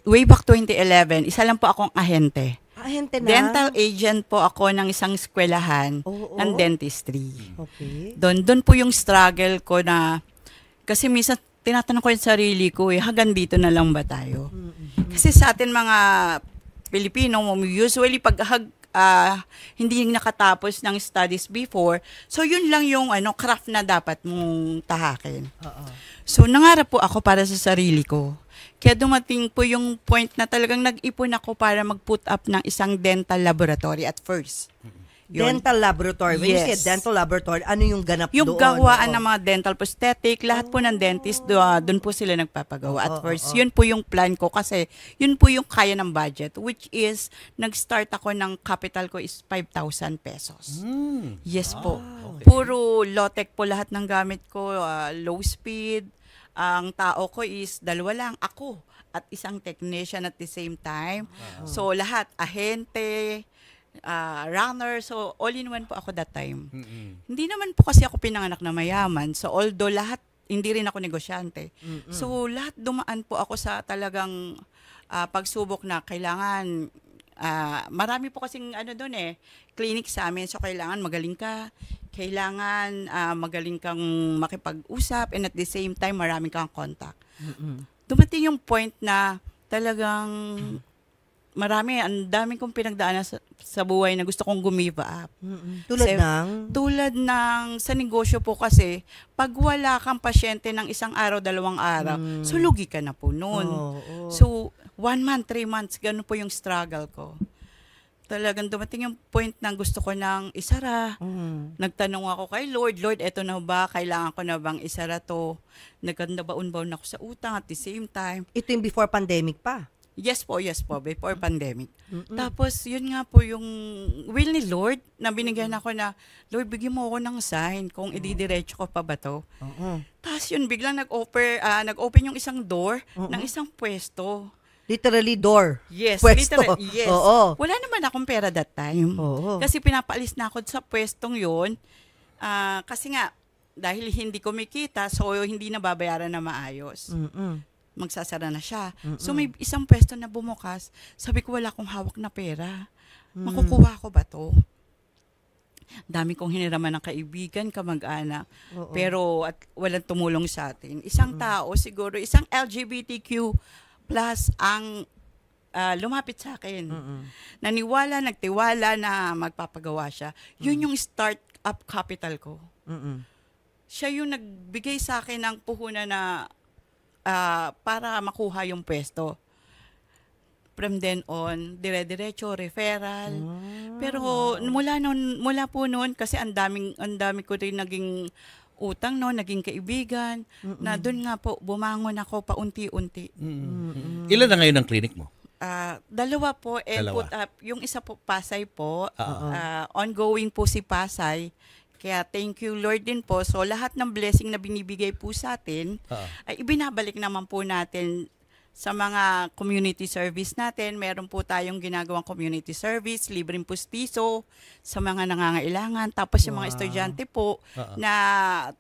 way back 2011, isa lang po akong ahente. Ahente na? Dental agent po ako ng isang eskwelahan ng dentistry. Okay. Doon po yung struggle ko na, kasi minsan tinatanong ko yung sarili ko hanggang dito na lang ba tayo? Kasi sa atin mga Pilipino, usually pag hindi nakatapos ng studies before, so yun lang yung craft na dapat mong tahakin. So nangarap po ako para sa sarili ko. Kaya dumating po yung point na talagang nag-ipon ako para mag-put up ng isang dental laboratory at first. Yun. Dental laboratory. When you say dental laboratory, ano yung ganap doon? Yung gawaan ng mga dental prosthetic, lahat po ng dentist, doon po sila nagpapagawa. At first, yun po yung plan ko kasi yun po yung kaya ng budget, which is, nag-start ako ng capital ko is 5,000 pesos. Yes po. Okay. Puro low-tech po lahat ng gamit ko, low speed. Ang tao ko is dalawa lang, ako at isang technician at the same time. So lahat, ahente, runner, so all in one po ako that time. Hindi naman po kasi ako pinanganak na mayaman. So although lahat, hindi rin ako negosyante. So lahat dumaan po ako sa talagang pagsubok na kailangan, marami po kasing doon clinic sa amin. So kailangan magaling ka, kailangan magaling kang makipag-usap, and at the same time maraming kang contact. Dumating yung point na talagang ang daming kong pinagdaanan sa buhay na gusto kong gumive up. Tulad ng sa negosyo po kasi, pag wala kang pasyente ng isang araw, 2 araw, so lugi ka na po noon. So 1 month, 3 months, ganun po yung struggle ko. Talagang dumating yung point na gusto ko nang isara. Nagtanong ako kay Lord, eto na ba? Kailangan ko na bang isara to? Nagkandabaon-baon ako sa utang at the same time. Ito yung before pandemic pa? Yes po, before pandemic. Tapos, yun nga po yung will ni Lord na binigyan ako na, Lord, bigyan mo ako ng sign kung ididiretso ko pa ba to. Tapos yun, biglang nag-open yung isang door ng isang pwesto. Literally door. Yes, pwesto. Yes. Wala naman akong pera that time. Kasi pinapaalis na ako sa pwestong yun. Kasi nga, dahil hindi kumikita, so hindi na babayaran na maayos. Magsasara na siya. So may isang pwesto na bumukas. Sabi ko, wala akong hawak na pera. Makukuha ko ba to? Dami kong hiniraman ng kaibigan, kamag-anak. Pero walang tumulong sa atin. Isang tao, siguro, isang LGBTQ plus ang lumapit sa akin. Nagtiwala na magpapagawa siya. Yun yung start-up capital ko. Siya yung nagbigay sa akin ng puhunan na para makuha yung pwesto. From then on, dire-diretso, referral. Pero mula po noon, kasi ang dami ko rin naging utang, naging kaibigan, na doon nga po, bumangon ako paunti-unti. Ilan na ngayon ang clinic mo? 2 po, put up. Yung isa po, Pasay po. Ongoing po si Pasay. Kaya thank you Lord din po. So lahat ng blessing na binibigay po sa atin, ay ibinabalik naman po natin sa mga community service natin. Meron po tayong ginagawang community service, libreng pustiso sa mga nangangailangan. Tapos yung mga estudyante po na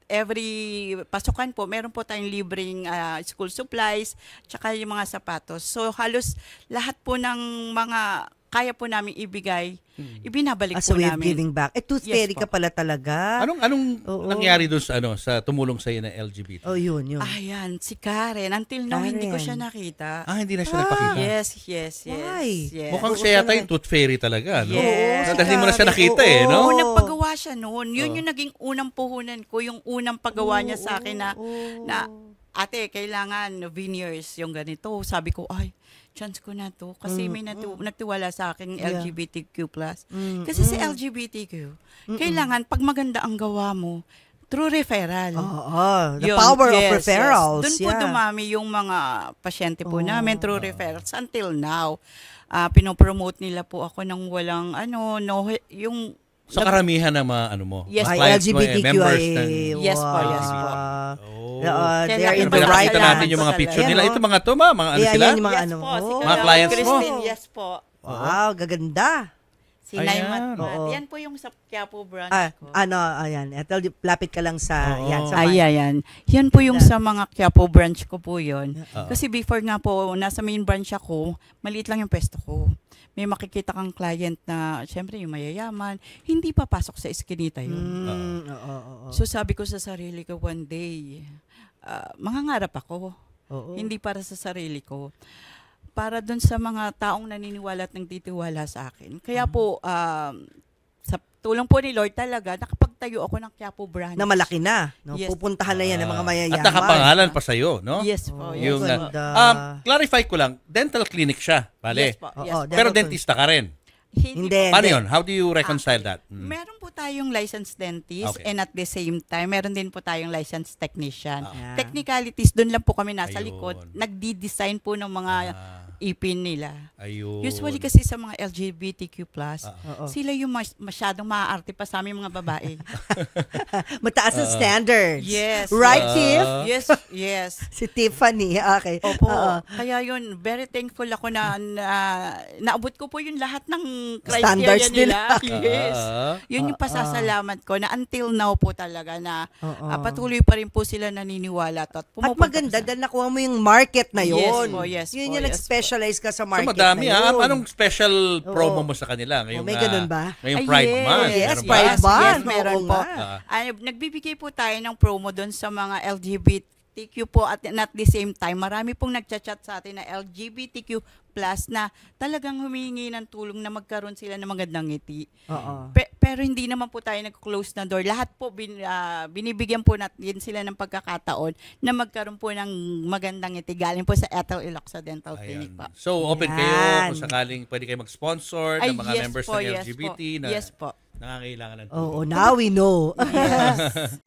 every pasukan po, meron po tayong libreng school supplies, tsaka yung mga sapatos. So halos lahat po ng mga kaya po namin ibigay, ibinabalik po namin. As a way of giving back. Tooth fairy ka pala talaga. Anong nangyari doon sa tumulong sa iyo ng LGBT? Yun. Ayan, si Karen. Until now, hindi ko siya nakita. Hindi na siya nagpakita? Yes. Why? Yes. Mukhang siya yata yung tooth fairy talaga, no? Yes. Dahil hindi mo na siya nakita no? Nagpagawa siya noon. Yun yung naging unang puhunan ko, yung unang paggawa niya sa akin na ate, kailangan veneers yung ganito. Sabi ko, chance ko na to. Kasi may nagtiwala sa akin LGBTQ+. Kasi si LGBTQ, kailangan pag maganda ang gawa mo, through referral. The power of referrals. Doon po dumami yung mga pasyente po namin through referrals until now. Pinopromote nila po ako ng walang yung So karamihan ng mga mo? Yes, LGBTQIA. Members yes po. They're in the right hands. Natin yung mga picture nila. Ito mga mga sila? Yan yung mga yes po, mga clients mo? Yes po. Wow, gaganda. Si Si Nay Ayan. Matmat. Oo. Yan po yung sa Quiapo branch ko. Ayan. Ethel, lapit ka lang sa, Oo. yan, sa Ay, mic. ayan. Yan po yung sa mga Quiapo branch ko po yun. Oo. Kasi before nga po, nasa main branch ako, maliit lang yung pwesto ko. May makikita kang client na, syempre yung mayayaman, hindi papasok sa eskinita yun. Oo. So sabi ko sa sarili ko one day, mangangarap ako. Oo. Hindi para sa sarili ko. Para dun sa mga taong naniniwala at nagtitiwala sa akin. Kaya po, sa tulong po ni Lord talaga, nakapagtayo ako ng Quiapo branch. Na malaki na. No? Yes. Pupuntahan na yan ng mga mayayaman. At nakapangalan pa sa'yo, no? Yes po. Oh, Yes Yung, po. ganda. clarify ko lang, dental clinic siya, Yes bale. po. Oo, Yes po. Pero Dental dentista ka rin. Hindi. Paano yun? How do you reconcile that? Meron po tayong licensed dentist Okay. and at the same time, meron din po tayong licensed technician. Ah. Technicalities, doon lang po kami nasa Ayun. likod. Nagdi-design po ng mga ipin nila. Ayun. Usually kasi sa mga LGBTQ+, Oo. sila yung masyadong maaarte pa sa aming mga babae. Mataas ang standards. Yes. Right, yes. Tiff? Yes. Si Tiffany. Okay. Opo. Oo. Kaya yun, very thankful ako na naabot ko po yung lahat ng Standards criteria nila. nila. Yes. Yun yung pasasalamat ko na until now po talaga na patuloy pa rin po sila naniniwala at At pumupunta maganda po sa- dahil nakuha mo yung market na Yes yun. po, yes Yun po, yung yes nag-specialize ka sa So market madami na yun. Anong special Oo. promo mo sa kanila? Ngayong, may ganun ba? Ngayong Ay, Pride yes. Month. Yes, meron ba? Pride Month. Yes, meron Oo po. nga. Nagbibigay po tayo ng promo doon sa mga LGBTQ po at the same time, marami pong nagchat-chat sa atin na LGBTQ plus na talagang humingi ng tulong na magkaroon sila ng magandang ngiti. Oo. Pero hindi naman po tayo nag-close na door. Lahat po binibigyan po natin sila ng pagkakataon na magkaroon po ng magandang ngiti. Galing po sa Ethel Ilocsa Dental Clinic Ayan. pa. So open Yan. kayo kung sakaling pwede kayo mag-sponsor ng mga yes members po, ng yes LGBT po. na Yes po. nangangailangan ng Oo, now we know. Yes.